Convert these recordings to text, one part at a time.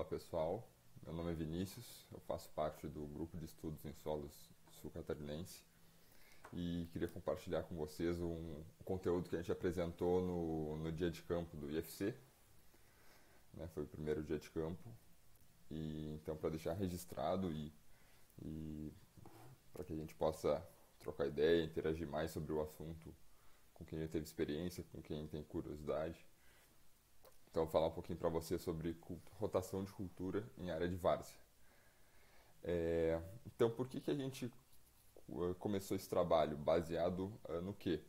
pessoal, meu nome é Vinícius, eu faço parte do grupo de estudos em solos sul-catarinense e queria compartilhar com vocês um conteúdo que a gente apresentou no dia de campo do IFC, né, foi o primeiro dia de campo, e então para deixar registrado e para que a gente possa trocar ideia, interagir mais sobre o assunto com quem já teve experiência, com quem tem curiosidade. Então, vou falar um pouquinho para você sobre rotação de cultura em área de várzea. Então, por que a gente começou esse trabalho? Baseado no quê?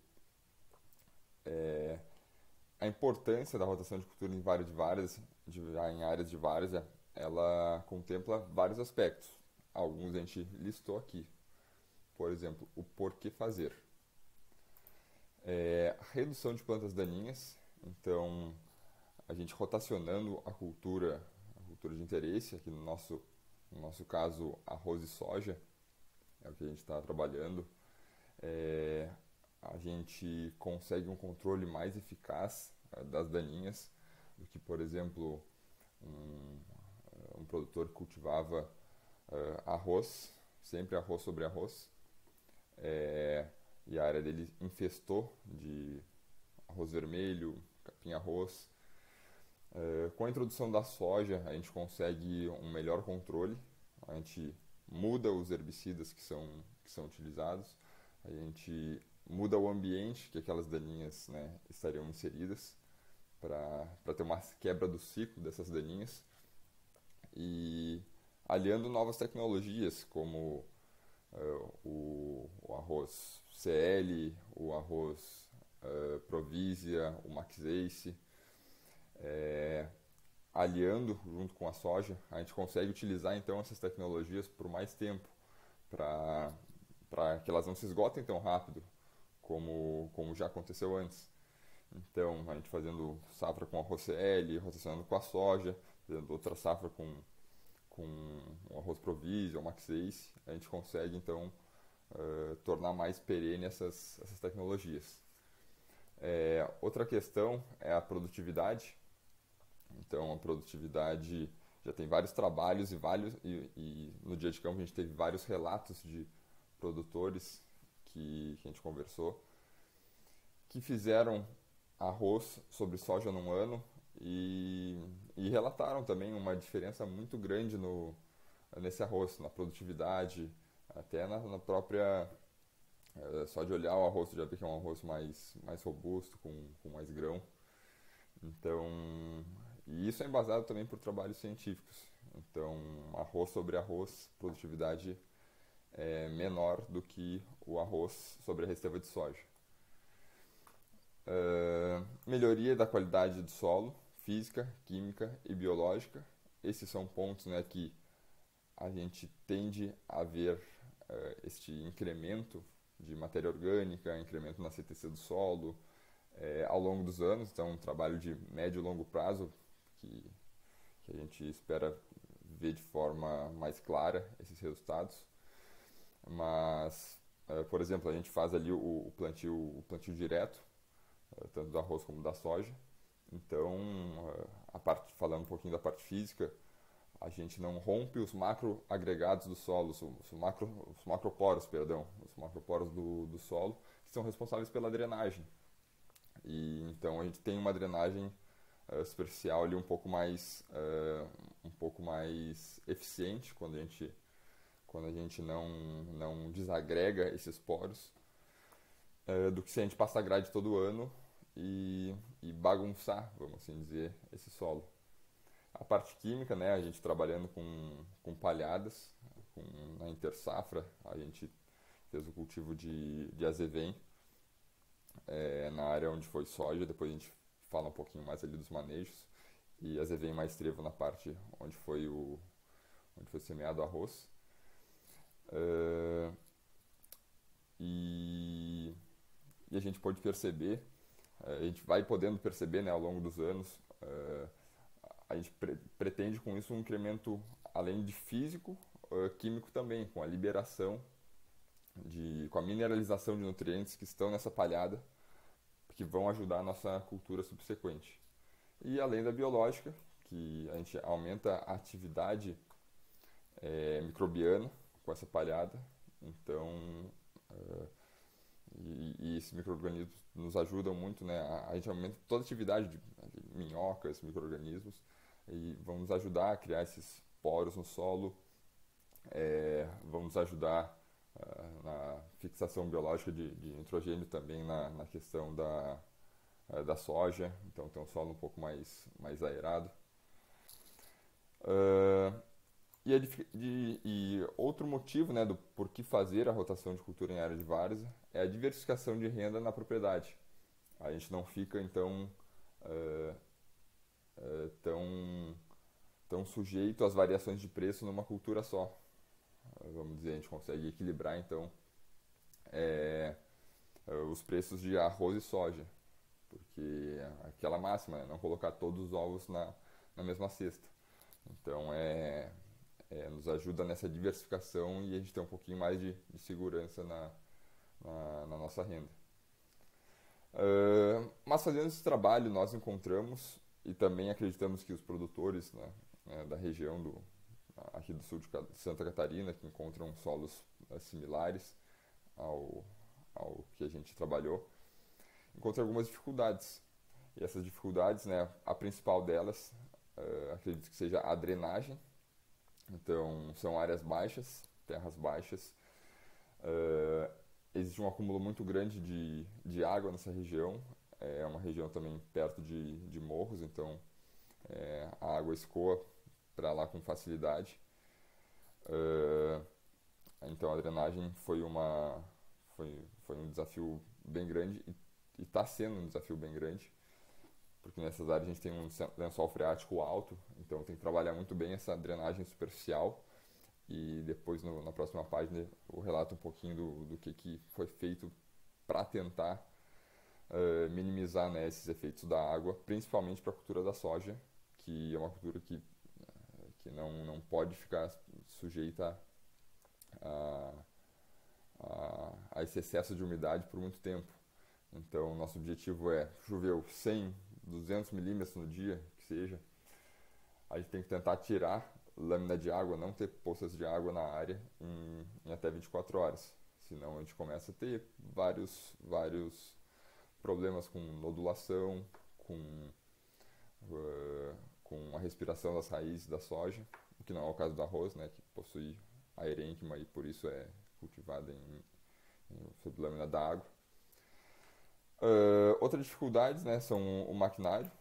A importância da rotação de cultura em área de várzea, em áreas de várzea, ela contempla vários aspectos. Alguns a gente listou aqui. Por exemplo, o porquê fazer. Redução de plantas daninhas. Então, a gente rotacionando a cultura de interesse, aqui no nosso caso, arroz e soja, é o que a gente está trabalhando, a gente consegue um controle mais eficaz das daninhas do que, por exemplo, um produtor que cultivava arroz, sempre arroz sobre arroz, e a área dele infestou de arroz vermelho, capim-arroz. Com a introdução da soja, a gente consegue um melhor controle, a gente muda os herbicidas que são utilizados, a gente muda o ambiente que aquelas daninhas, né, estariam inseridas, para ter uma quebra do ciclo dessas daninhas, e aliando novas tecnologias, como o arroz CL, o arroz Provisia, o Max Ace, aliando junto com a soja, a gente consegue utilizar então essas tecnologias por mais tempo, para que elas não se esgotem tão rápido como já aconteceu antes. Então, a gente fazendo safra com arroz CL, rotacionando com a soja, fazendo outra safra com o arroz Provisia, o Max Ace, a gente consegue então tornar mais perene essas tecnologias. Outra questão é a produtividade. Então, a produtividade já tem vários trabalhos e no dia de campo a gente teve vários relatos de produtores que a gente conversou, que fizeram arroz sobre soja num ano e relataram também uma diferença muito grande nesse arroz, na produtividade, até na própria. Só de olhar o arroz, tu já vê que é um arroz mais robusto, com mais grão. Então, e isso é embasado também por trabalhos científicos. Então, arroz sobre arroz, produtividade é menor do que o arroz sobre a resteva de soja. Melhoria da qualidade do solo, física, química e biológica. Esses são pontos, né, que a gente tende a ver este incremento de matéria orgânica, incremento na CTC do solo, ao longo dos anos. Então, um trabalho de médio e longo prazo que a gente espera ver de forma mais clara esses resultados. Mas, por exemplo, a gente faz ali o plantio direto, tanto do arroz como da soja. Então, falando um pouquinho da parte física, a gente não rompe os macroagregados do solo, os macroporos, os macroporos do solo, que são responsáveis pela drenagem. E então a gente tem uma drenagem superficial ali um pouco mais eficiente quando a gente não desagrega esses poros, do que se a gente passar grade todo ano e bagunçar, vamos assim dizer, esse solo. A parte química, né, a gente trabalhando com palhadas, na intersafra, a gente fez o cultivo de azevém na área onde foi soja, depois a gente fala um pouquinho mais ali dos manejos, e azevém mais trevo na parte onde foi semeado arroz. E a gente pode perceber, a gente vai podendo perceber, né, ao longo dos anos, a gente pretende com isso um incremento, além de físico, químico também, com a liberação, com a mineralização de nutrientes que estão nessa palhada, que vão ajudar a nossa cultura subsequente. E além da biológica, que a gente aumenta a atividade microbiana com essa palhada. Então, e esses micro-organismos nos ajudam muito, né? A gente aumenta toda a atividade de minhocas, micro-organismos, e vão nos ajudar a criar esses poros no solo, vão nos ajudar na fixação biológica de nitrogênio também na questão da soja, então tem um solo um pouco mais aerado. E outro motivo, né, do por que fazer a rotação de cultura em área de várzea é a diversificação de renda na propriedade. A gente não fica, então, tão sujeito às variações de preço numa cultura só. Vamos dizer, a gente consegue equilibrar, então, os preços de arroz e soja. Porque aquela máxima, né, não colocar todos os ovos na mesma cesta. Então, nos ajuda nessa diversificação e a gente tem um pouquinho mais de segurança na nossa renda. Mas fazendo esse trabalho nós encontramos e também acreditamos que os produtores, né, da região aqui do sul de Santa Catarina, que encontram solos similares ao que a gente trabalhou, encontram algumas dificuldades. E essas dificuldades, né, a principal delas, acredito que seja a drenagem. Então, são áreas baixas, terras baixas. Existe um acúmulo muito grande de água nessa região. É uma região também perto de morros, então a água escoa para lá com facilidade. Então, a drenagem foi um desafio bem grande e está sendo um desafio bem grande, porque nessas áreas a gente tem um lençol freático alto, então tem que trabalhar muito bem essa drenagem superficial. E depois, na próxima página, eu relato um pouquinho do que foi feito para tentar minimizar, né, esses efeitos da água, principalmente para a cultura da soja, que é uma cultura que não pode ficar sujeita a esse excesso de umidade por muito tempo. Então, nosso objetivo choveu 100, 200 milímetros no dia, que seja, a gente tem que tentar tirar lâmina de água, não ter poças de água na área em até 24 horas. Senão a gente começa a ter vários problemas com nodulação, com a respiração das raízes da soja, o que não é o caso do arroz, né, que possui aerênquima e por isso é cultivada sob lâmina da água. Outras dificuldades, né, são o maquinário.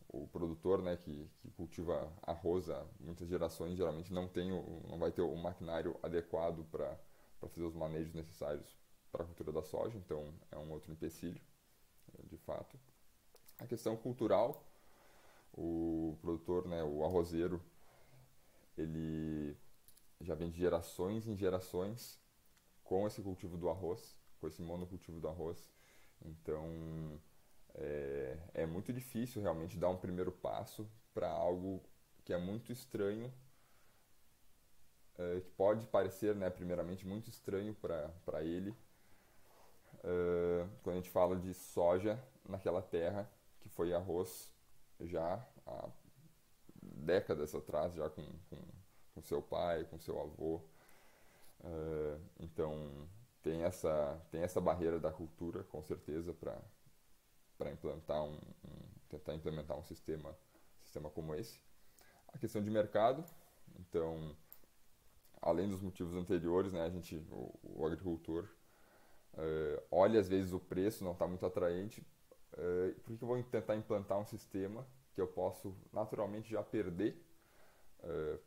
O produtor, né, que cultiva arroz há muitas gerações geralmente não vai ter o maquinário adequado para fazer os manejos necessários para a cultura da soja, então é um outro empecilho, de fato. A questão cultural, o produtor, né, o arrozeiro, ele já vem de gerações em gerações com esse cultivo do arroz, com esse monocultivo do arroz. Então, é muito difícil realmente dar um primeiro passo para algo que é muito estranho, que pode parecer, né, primeiramente, muito estranho para ele, quando a gente fala de soja naquela terra que foi arroz já há décadas atrás, já com seu pai, com seu avô. Então, tem essa barreira da cultura, com certeza, para tentar implementar um sistema como esse. A questão de mercado, então, além dos motivos anteriores, né, o agricultor olha às vezes o preço não está muito atraente, por que eu vou tentar implantar um sistema que eu posso naturalmente já perder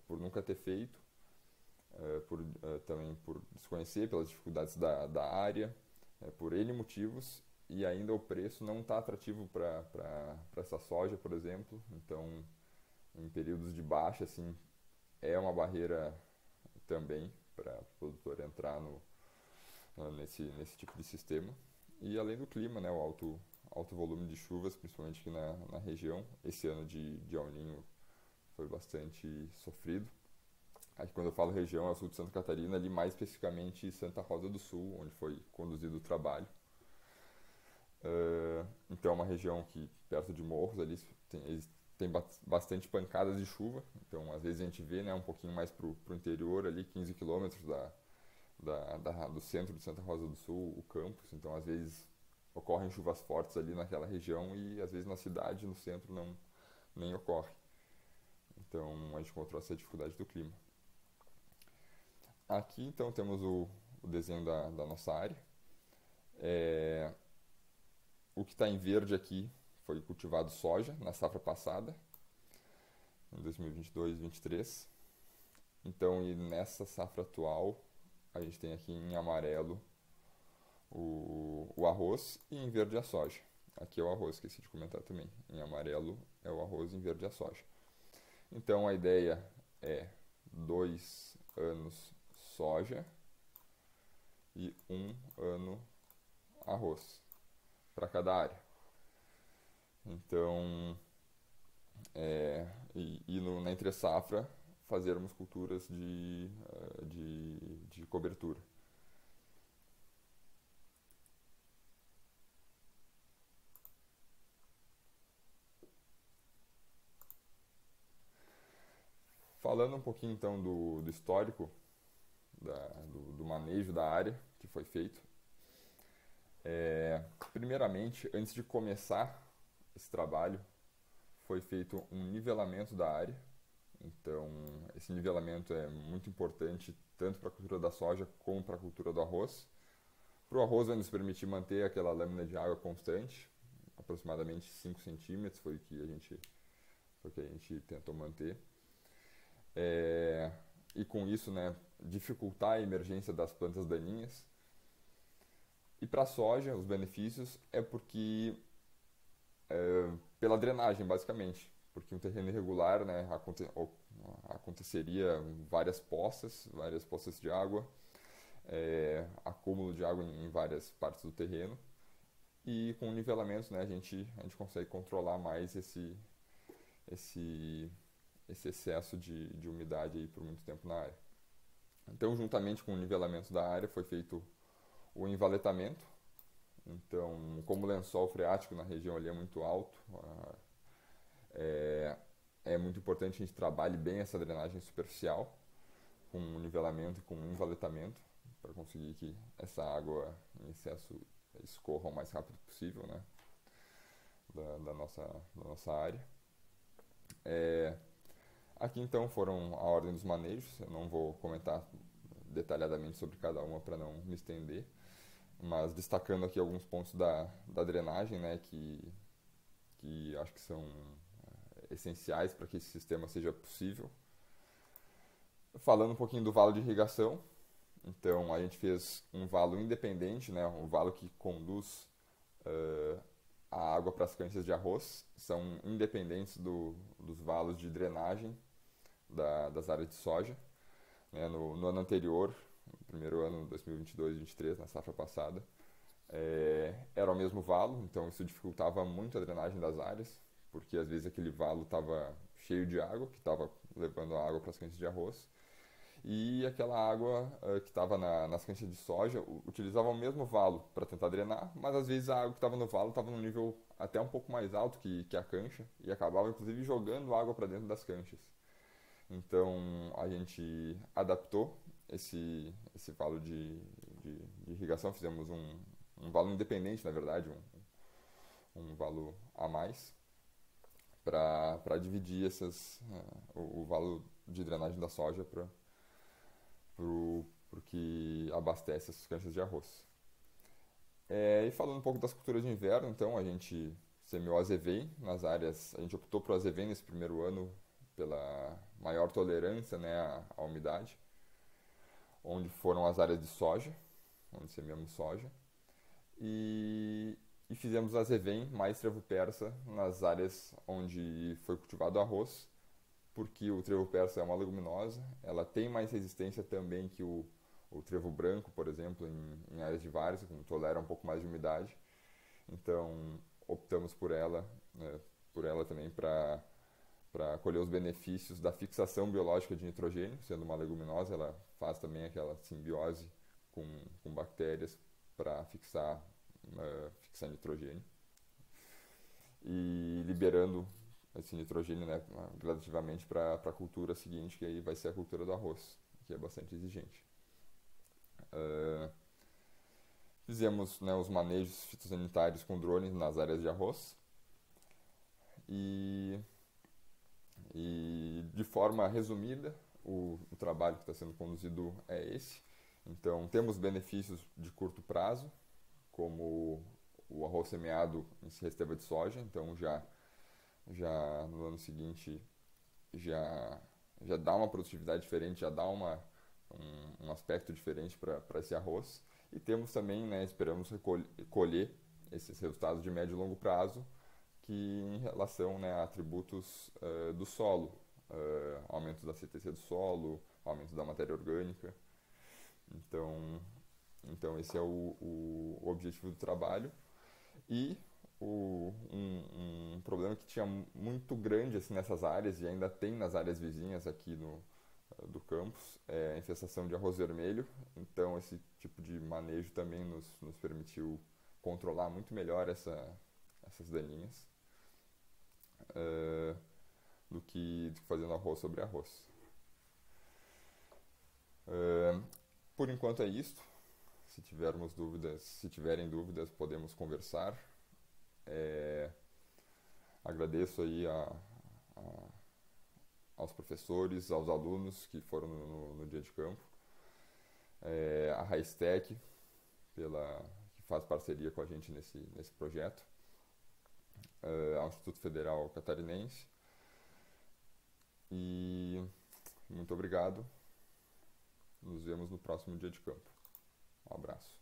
por nunca ter feito, também por desconhecer, pelas dificuldades da área, por N motivos, e ainda o preço não está atrativo para essa soja, por exemplo. Então, em períodos de baixa, assim, é uma barreira também para o produtor entrar nesse tipo de sistema. E além do clima, né, o alto volume de chuvas, principalmente aqui na região. Esse ano de El Niño foi bastante sofrido. Aqui, quando eu falo região, é o sul de Santa Catarina, ali mais especificamente Santa Rosa do Sul, onde foi conduzido o trabalho. Então é uma região que, perto de morros, ali tem bastante pancadas de chuva, então às vezes a gente vê, né, um pouquinho mais para o interior ali, 15 quilômetros do centro de Santa Rosa do Sul, o campus, então às vezes ocorrem chuvas fortes ali naquela região e às vezes na cidade, no centro, não nem ocorre. Então a gente encontrou essa dificuldade do clima. Aqui então temos o desenho da nossa área. O que está em verde aqui foi cultivado soja na safra passada, em 2022-23. Então, e nessa safra atual, a gente tem aqui em amarelo o arroz e em verde a soja. Aqui é o arroz, esqueci de comentar também. Em amarelo é o arroz e em verde a soja. Então, a ideia é 2 anos soja e 1 ano arroz para cada área. Então, na entre safra fazermos culturas de cobertura. Falando um pouquinho então do histórico do manejo da área que foi feito. Primeiramente, antes de começar esse trabalho, foi feito um nivelamento da área. Então, esse nivelamento é muito importante tanto para a cultura da soja como para a cultura do arroz. Para o arroz vai nos permitir manter aquela lâmina de água constante, aproximadamente 5 centímetros foi o que a gente tentou manter. E com isso, né, dificultar a emergência das plantas daninhas. E para a soja, os benefícios é porque pela drenagem, basicamente, porque um terreno irregular, né, aconteceria várias poças de água, acúmulo de água em várias partes do terreno, e com o nivelamento, né, a gente consegue controlar mais esse excesso de umidade aí por muito tempo na área. Então, juntamente com o nivelamento da área, foi feito o envaletamento. Então, como o lençol freático na região ali é muito alto, é muito importante que a gente trabalhe bem essa drenagem superficial, com o nivelamento e com o envaletamento, para conseguir que essa água em excesso escorra o mais rápido possível, né, da nossa área. Aqui então foram a ordem dos manejos, eu não vou comentar detalhadamente sobre cada uma para não me estender, mas destacando aqui alguns pontos da drenagem, né, que acho que são essenciais para que esse sistema seja possível. Falando um pouquinho do valo de irrigação, então a gente fez um valo independente, né, um valo que conduz a água para as canchas de arroz, são independentes dos valos de drenagem das áreas de soja. Né, no ano anterior, no primeiro ano, 2022-23, na safra passada, era o mesmo valo, então isso dificultava muito a drenagem das áreas, porque às vezes aquele valo estava cheio de água, que estava levando a água para as canchas de arroz, e aquela água que estava nas canchas de soja utilizava o mesmo valo para tentar drenar, mas às vezes a água que estava no valo estava num nível até um pouco mais alto que a cancha, e acabava inclusive jogando água para dentro das canchas. Então a gente adaptou esse valo de irrigação, fizemos um valo independente, na verdade, um valo a mais, para dividir o valo de drenagem da soja para o que abastece essas canchas de arroz. E falando um pouco das culturas de inverno, então a gente semeou azevém nas áreas, a gente optou por azevém nesse primeiro ano pela maior tolerância, né, à umidade, onde foram as áreas de soja, onde semeamos soja, e fizemos azevém mais trevo persa nas áreas onde foi cultivado arroz, porque o trevo persa é uma leguminosa, ela tem mais resistência também que o trevo branco, por exemplo, em áreas de várzea, que tolera um pouco mais de umidade. Então optamos por ela também para colher os benefícios da fixação biológica de nitrogênio. Sendo uma leguminosa, ela faz também aquela simbiose com bactérias para fixar nitrogênio, e liberando esse nitrogênio, né, gradativamente para a cultura seguinte, que aí vai ser a cultura do arroz, que é bastante exigente. Fizemos, né, os manejos fitossanitários com drones nas áreas de arroz e, de forma resumida, o trabalho que está sendo conduzido é esse. Então, temos benefícios de curto prazo, como o arroz semeado em resteva de soja, então já no ano seguinte já, já dá uma produtividade diferente, já dá um aspecto diferente para esse arroz. E temos também, né, esperamos colher esses resultados de médio e longo prazo, que em relação, né, a atributos do solo, aumento da CTC do solo, aumento da matéria orgânica. Então, esse é o objetivo do trabalho. E um problema que tinha muito grande assim, nessas áreas, e ainda tem nas áreas vizinhas aqui do campus, é a infestação de arroz vermelho. Então esse tipo de manejo também nos permitiu controlar muito melhor essas daninhas do que fazendo arroz sobre arroz. Por enquanto é isto. Se tiverem dúvidas, podemos conversar. Agradeço aí aos professores, aos alunos que foram no dia de campo, a Raistec, que faz parceria com a gente nesse projeto, ao Instituto Federal Catarinense. E muito obrigado. Nos vemos no próximo dia de campo. Um abraço.